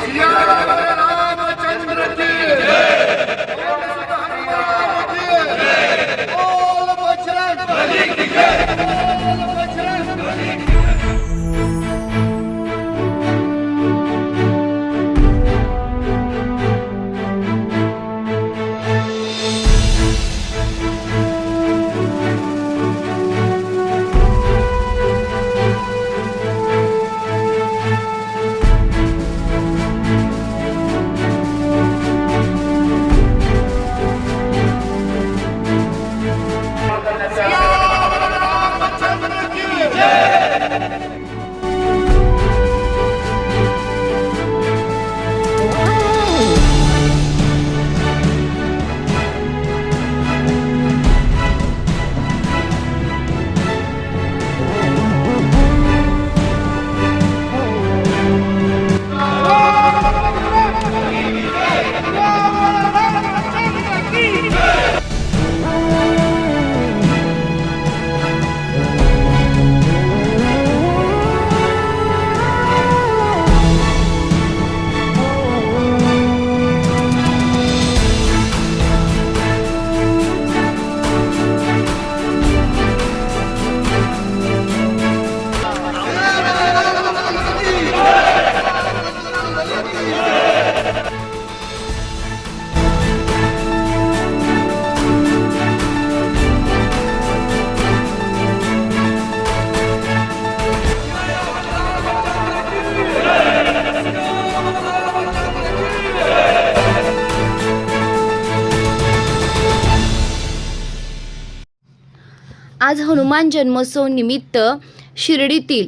सिया रामचंद्र की जय। बोल बजरंग बली की जय। बोल बजरंग बली की जय। आज हनुमान जन्मोत्सव निमित्त शिर्डीतील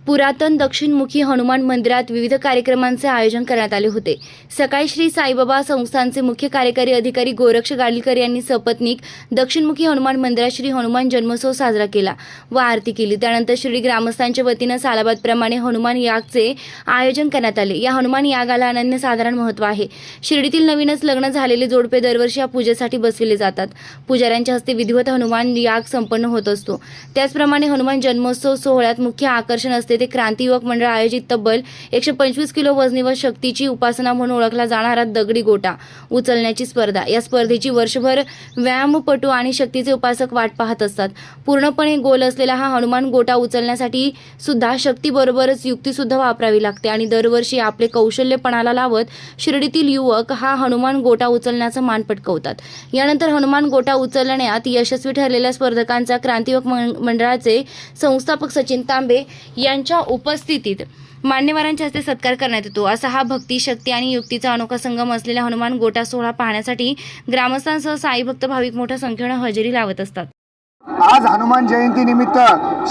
पुरातन दक्षिणमुखी हनुमान मंदिरात विविध कार्यक्रमांचे आयोजन करण्यात आले होते। सकाळी श्री साईबाबा संस्थानचे मुख्य कार्यकारी अधिकारी गोरक्ष गाडीलकर यांनी सपत्नीक दक्षिणमुखी हनुमान मंदिरात श्री हनुमान जन्मोत्सव साजरा केला व आरती केली। त्यानंतर शिर्डी ग्रामस्थांच्या वतीने सालाबादप्रमाणे हनुमान यागचे आयोजन करण्यात आले। या हनुमान यागाला अनन्यसाधारण महत्त्व आहे। शिर्डीतील नवीनच लग्न झालेले जोडपे दरवर्षी या पूजेसाठी बसविले जातात। पुजाऱ्यांच्या हस्ते विधिवत हनुमान याग संपन्न होत असतो। त्याचप्रमाणे हनुमान जन्मोत्सव सोहळ्यात मुख्य आकर्षण असते ते क्रांती युवक मंडळ आयोजित तब्बल 125 किलो वजनी व शक्तीची उपासना म्हणून ओळखला जाणारा दगडी गोटा उचलण्याची स्पर्धा। या स्पर्धेची वर्षभर व्यायामपटू आणि शक्तीचे उपासक वाट पाहत असतात। पूर्णपणे गोल असलेला हा हनुमान गोटा उचलण्यासाठी सुद्धा शक्ती बरोबरच युक्ती सुद्धा वापरावी लागते आणि दरवर्षी आपले कौशल्य पणाला लावत शिर्डीतील युवक हा हनुमान गोटा उचलण्याचा मान पटकावतात। यानंतर हनुमान गोटा उचलण्यात यशस्वी ठरलेल्या स्पर्धकांचा क्रांती युवक मंडळाचे संस्थापक सचिन तांबे यांच्या उपस्थितीत मान्यवरांच्या हस्ते सत्कार करण्यात येतो। असा हा भक्ती, शक्ती आणि युक्तीचा अनोखा संगम असलेला हनुमान गोटा सोहळा पाहण्यासाठी ग्रामस्थांसह साई भक्त भाविक मोठ्या संख्येने हजेरी लावत असतात। आज हनुमान जयंती निमित्त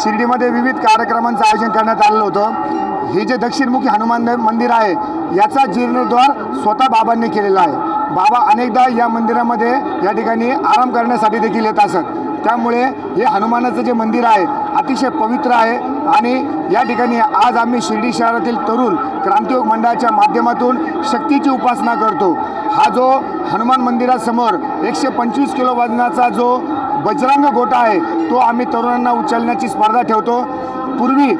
शिर्डीमध्ये विविध कार्यक्रमांचं आयोजन करण्यात आलेलं होतं। हे जे दक्षिणमुखी हनुमान मंदिर आहे याचा जीर्णोद्धार स्वतः बाबांनी केलेला आहे। बाबा अनेकदा या मंदिरामध्ये या ठिकाणी आराम करण्यासाठी देखील येत असत। त्यामुळे हे हनुमानाचं जे मंदिर आहे अतिशय पवित्र आहे आणि या ठिकाणी आज आम्ही शिर्डी शहरातील तरुण क्रांतियोग मंडळाच्या माध्यमातून शक्तीची उपासना करतो। हा जो हनुमान मंदिरासमोर 125 किलो वजनाचा जो बजरंग गोटा आहे तो आम्ही तरुणांना उचलण्याची स्पर्धा ठेवतो। पूर्वी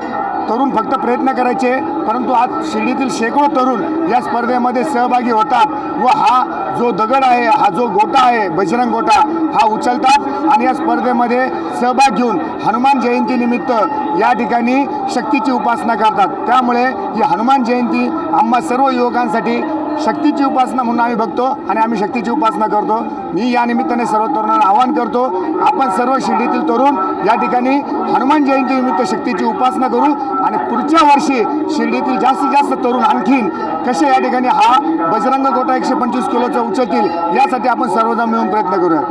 तरुण फक्त प्रयत्न करायचे, परंतु आज शिर्डीतील शेकडो तरुण या स्पर्धेमध्ये सहभागी होतात व हा जो दगड आहे, हा जो गोटा आहे बजरंग गोटा, हा उचलतात आणि या स्पर्धेमध्ये सहभाग घेऊन हनुमान जयंतीनिमित्त या ठिकाणी शक्तीची उपासना करतात। त्यामुळे ही हनुमान जयंती आम्हा सर्व युवकांसाठी शक्तीची उपासना म्हणून आम्ही बघतो आणि आम्ही शक्तीची उपासना करतो। मी या निमित्ताने सर्व तरुणांना आवाहन करतो, आपण सर्व शिर्डीतील तरुण या ठिकाणी हनुमान जयंतीनिमित्त शक्तीची उपासना करू आणि पुढच्या वर्षी शिर्डीतील जास्तीत जास्त तरुण आणखीन कसे या ठिकाणी हा बजरंग गोटा 125 किलोचा उचलतील यासाठी आपण सर्वजण मिळून प्रयत्न करूया।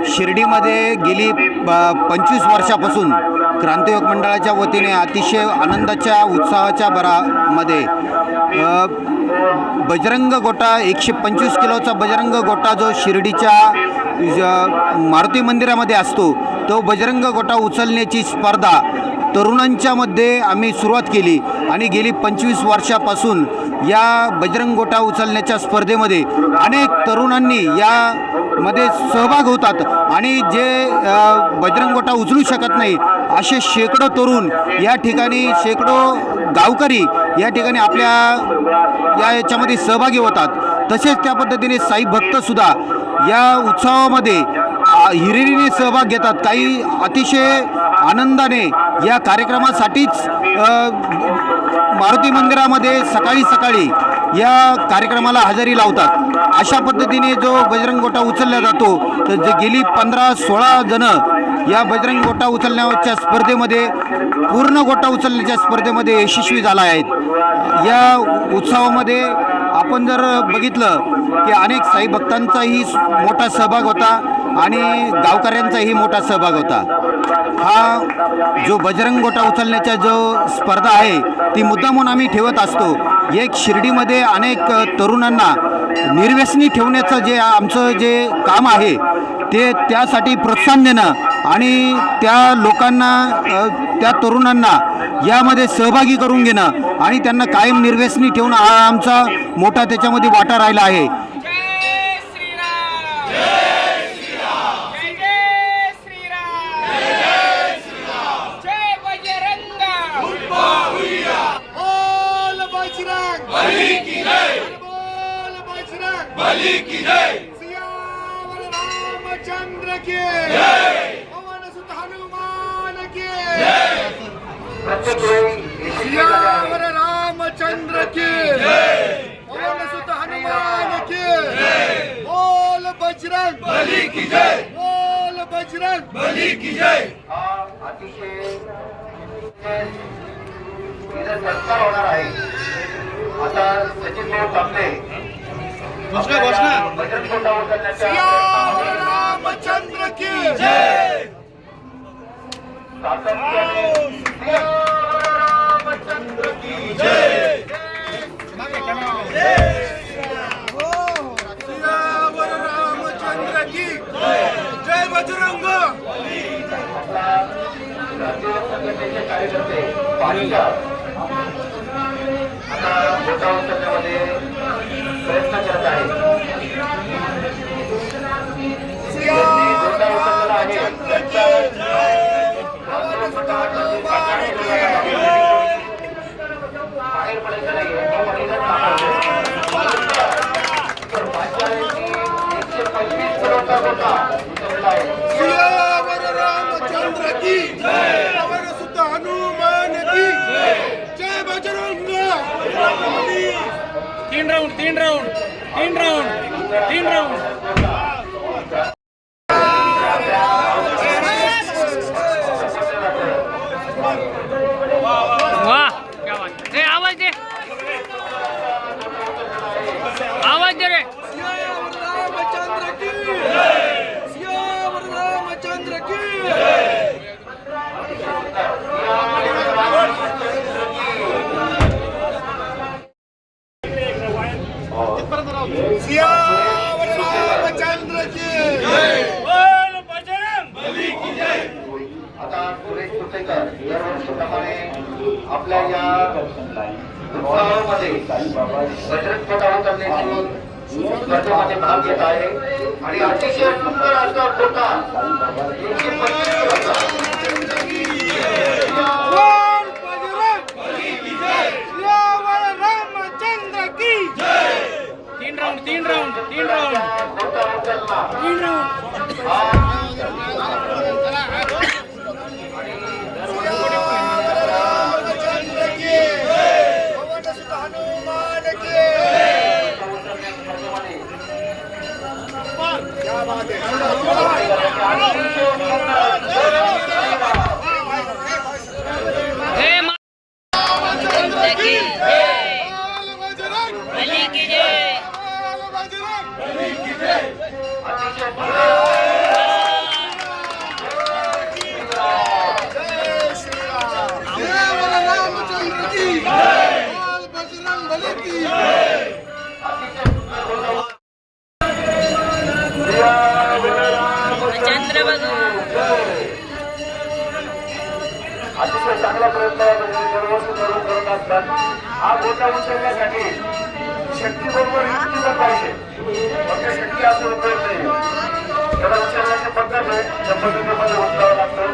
शिर्डीमध्ये गेली 25 वर्षापासून क्रांतियोग मंडळाच्या वतीने अतिशय आनंदाच्या उत्साहाच्या भरामध्ये बजरंग गोटा 125 किलोचा बजरंग गोटा जो शिर्डीच्या मारुती मंदिरामध्ये असतो तो बजरंग गोटा उचलण्याची स्पर्धा तरुणांच्यामध्ये आम्ही सुरुवात केली आणि गेली 25 वर्षापासून या बजरंग गोटा उचलण्याच्या स्पर्धेमध्ये अनेक तरुणांनी यामध्ये सहभाग होतात आणि जे बजरंग गोटा उचलू शकत नाही असे शेकडो तरुण या ठिकाणी, शेकडो गावकरी या ठिकाणी आपल्या याच्यामध्ये सहभागी होतात। तसेच त्या पद्धतीने साई भक्तसुद्धा या उत्सवामध्ये हिरिरीने सहभाग घेतात। काही अतिशय आनंदाने या कार्यक्रमासाठीच मारुती मंदिरामध्ये सकाळी सकाळी या कार्यक्रमाला हजेरी लावतात। अशा पद्धतीने जो बजरंग गोटा उचलला जातो, तर जे गेली 15-16 जण या बजरंग गोटा उचलण्याच्या स्पर्धेमध्ये, पूर्ण गोटा उचलण्याच्या स्पर्धेमध्ये यशस्वी झाला आहेत। या उत्सवामध्ये आपण जर बघितलं की अनेक साई भक्तांचाही मोठा सहभाग होता आणि गावकऱ्यांचाही मोठा सहभाग होता। हा जो बजरंग गोटा उचलण्याचा जो स्पर्धा आहे ती मुद्दामून आम्ही ठेवत असतो। एक शिर्डीमध्ये अनेक तरुणांना निर्व्यसनी ठेवण्याचं जे आमचं जे काम आहे ते त्यासाठी प्रोत्साहन देणं आणि त्या लोकांना, त्या तरुणांना यामध्ये सहभागी करून घेणं आणि त्यांना कायम निर्व्यसनी ठेवणं हा आमचा मोठा त्याच्यामध्ये वाटा राहिला आहे। जय श्रीराम, जय श्रीराम, जय श्रीराम, जय श्रीराम, जय बजरंग बोल बजरंग बली की जय, बोल बजरंग बली की जय, सियावर रामचंद्र की जय, पवन सुत हनुमान की जय, सियावर रामचंद्र की जय, पवन सुत हनुमान की जय, बोल बजरंग बली की जय, बोल बजरंग बली की जय। अतिशय संस्कार होणार आहे। आता सचिन भाऊ कांबळे बजरंग गोटा उचलण्याच्या सियावर रामचंद्र की जय, सातत्याने सियावर रामचंद्र की जय, सियावर रामचंद्र की जय, बजरंग। राज्य संघटनेचे कार्यकर्ते पालिका आता गोटा उचलण्यामध्ये प्रयत्न करत आहे। गोटा उचललेला आहे बाहेर पडायचं नाही, 125 किलोचा गोटा उचललेला आहे। सियावर रामचंद्र की जय, पवन सुत हनुमान की जय, बजरंग। तीन राउंड। वाह क्या बात है, आवाज दे रे। सियावर रामचंद्र की जय, सियावर रामचंद्र की जय। सियावर रामचंद्र की जय, बोल बजरंग बली की जय। आता सुरेश कुटेकर दरवर्षीप्रमाणे आपल्या या उत्सवामध्ये बजरंग गोटा उचलण्याची स्पर्धेमध्ये भाग घेत आहे आणि अतिशय सुंदर असा गोटा 125 किलोचा बोल बजरंग बली की जय, सियावर रामचंद्र की जय। तीन राउंड गोटा उचलला रामचंद्र की जय, पवन सुत हनुमान की जय। क्या बात है। रामचंद्र की जय, बोल बजरंग बली की जय, बोल बजरंग बली की जय। जय श्रीराम, सियावर रामचंद्र की जय, बोल बजरंग बली की जय। चंद्र बघू अतिशय चांगला प्रयत्न दरवर्षी करून करत असतात। हा गोटा उचलण्यासाठी शक्ती बरोबर युक्ती पण पाहिजे, फक्त शक्ती असं उपयोग नाही। त्याला उचलण्याची पद्धत आहे, त्या पद्धतीमध्ये उचलावं लागतं।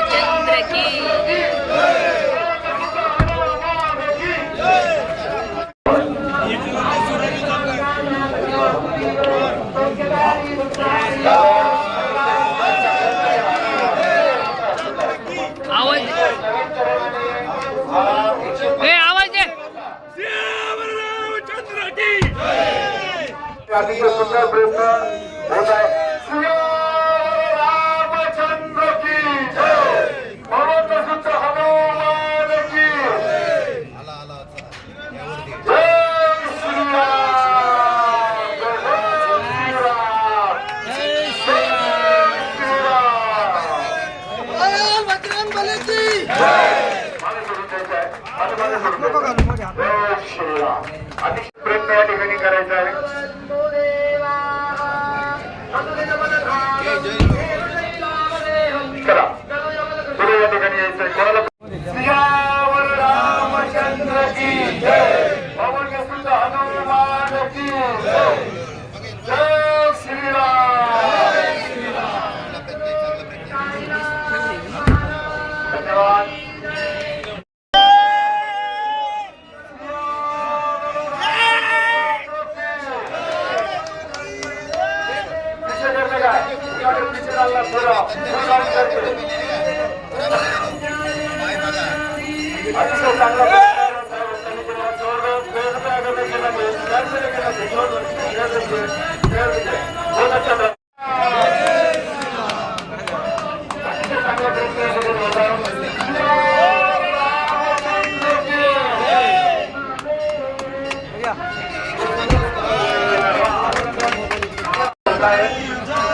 रामचंद्र की आवाज आवाज दे अतिशय सुंदर प्रयत्न होत आहे. रामचंद्र की जय. भगवंत हनुमान की जय. श्रीराम जय श्रीराम. बजरंग बली की मला सोडून द्यायचं आहे. मला सोडून द्यायचं आहे. जय श्रीराम. अतिशय प्रयत्न या ठिकाणी करायचा आहे. चला पुढे या ठिकाणी यायचंय. कोणाला सियावर रामचंद्र की जय. पवन सुत हनुमान की जय. जय श्रीराम. धन्यवाद. पीछे करने का है. पीछे डालना पूरा करके अतिशय चांगला बहुत अच्छा था.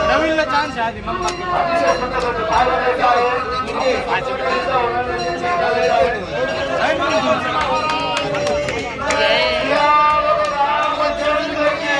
नवीनला चान्स आहे आधी मग रामचंद्र की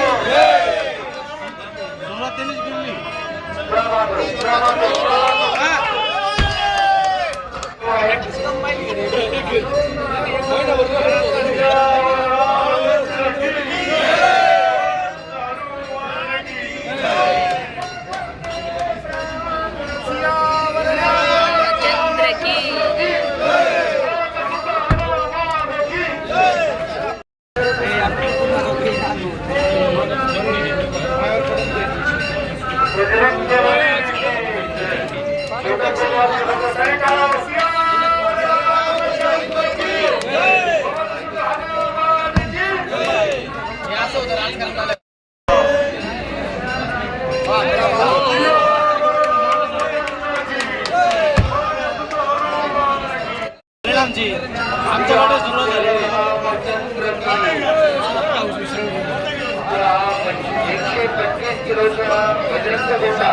जी आमच्याकडे सुरुवात झाली. 125 किलोचा बजरंग गोटा.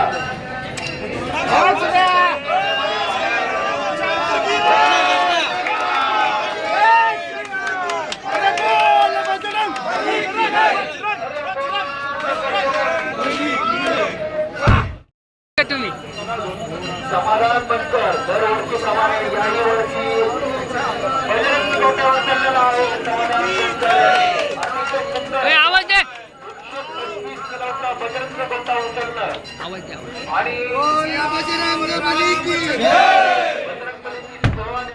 तुम्ही समाधान बनकर दरवर्षी समाधान याही वर्षी बजरंग गोटा उचललेला आहे. समाधान बनकर अतिशय सुंदर आवाज दे 125 किलोचा बजरंग गोटा उचलणं आवाज दे आणि बजरंग बली की बजरंग बलीची सर्वांनी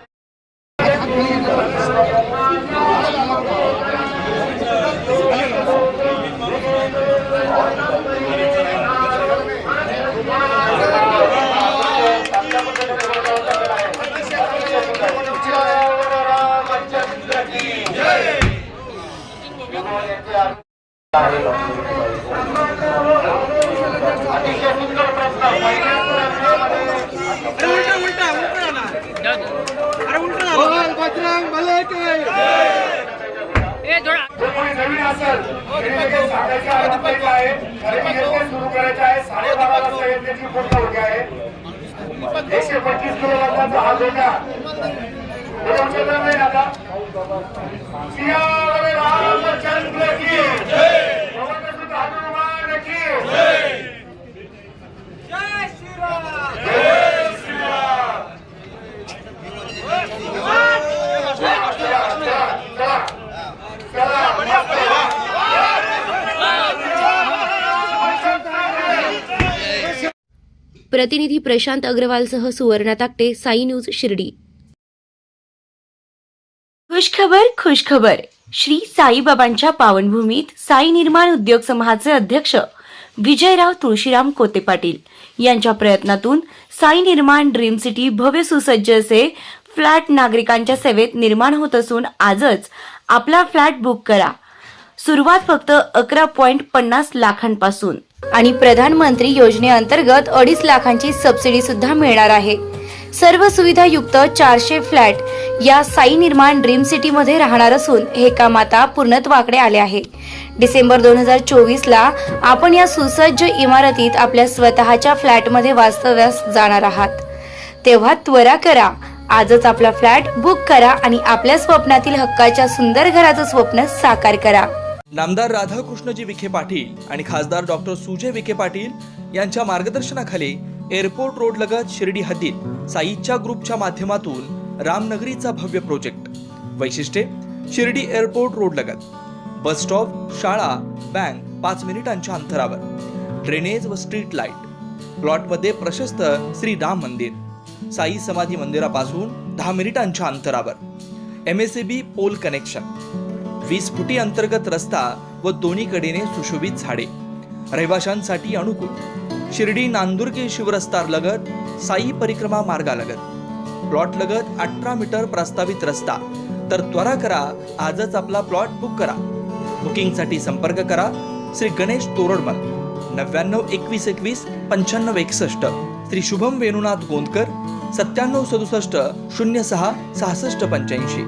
अतिशय सुंदर प्रस्ताव. बजरंग बली की ए थोडा जो कोणी नवीन असेल तरी लगेच सांगायचं आरंभायचं आहे. खरेदी यज्ञ सुरू करायचं आहे. 12:30 वाजता यज्ञाची पूर्ण होते आहे. 125 किलो वजनाचा हा गोटा उचलला नाही आता. सियावर रामचंद्र की जय. पवन सुत हनुमान की जय. प्रतिनिधी प्रशांत अग्रवालसह सुवर्णा ताकटे, साई न्यूज शिर्डी. खुशखबर. श्री साईबाबांच्या पावनभूमीत साई निर्माण उद्योग समूहाचे अध्यक्ष विजयराव तुळशीराम कोते पाटील यांच्या प्रयत्नातून साई निर्माण ड्रीम सिटी भव्य सुसज्ज असे फ्लॅट नागरिकांच्या सेवेत निर्माण होत असून आजच आपला फ्लॅट बुक करा. सुरुवात फक्त 11.50 लाखांपासून आणि प्रधानमंत्री योजनेअंतर्गत 2.5 लाखांची सबसिडी सुद्धा मिळणार आहे. सर्व सुविधा युक्त 400 फ्लॅट या साई निर्माण ड्रीम सिटी मध्ये राहणार असून हे काम आता पूर्णत्वाकडे आले आहे. डिसेंबर 2024 ला आपण या सुसज्ज इमारतीत आपल्या स्वतःच्या फ्लॅटमध्ये वास्तव्यास जाणार आहात. तेव्हा त्वरा करा, आजच आपला फ्लॅट बुक करा आणि आपल्या स्वप्नातील हक्काच्या सुंदर घराचं स्वप्न साकार करा. नामदार राधाकृष्णजी विखे पाटील आणि खासदार डॉक्टर सुजय विखे पाटील यांच्या मार्गदर्शनाखाली एअरपोर्ट रोड लगत शिर्डी हद्दीत साईच्या ग्रुपच्या माध्यमातून रामनगरीचा भव्य प्रोजेक्ट. वैशिष्ट्ये: शिर्डी एअरपोर्ट रोड लगत बस स्टॉप, शाळा, बँक 5 मिनिटांच्या अंतरावर, ड्रेनेज व स्ट्रीट लाईट. प्लॉटमध्ये प्रशस्त श्री राम मंदिर, साई समाधी मंदिरापासून 10 मिनिटांच्या अंतरावर, MSAB पोल कनेक्शन, 20 फुटी अंतर्गत रस्ता व दोन्ही कडेने सुशोभित झाडे, रहिवाशांसाठी अनुकूल. शिर्डी नांदुर्गे शिवरस्ता लगत साई परिक्रमा मार्गालगत प्लॉट लगत 18 मीटर प्रस्तावित रस्ता. तर त्वरा करा, आजच आपला प्लॉट बुक करा. बुकिंगसाठी संपर्क करा श्री गणेश तोरडमल 99 21 21 95 61, श्री शुभम वेणुनाथ गोंदकर 97 67 06 66 85.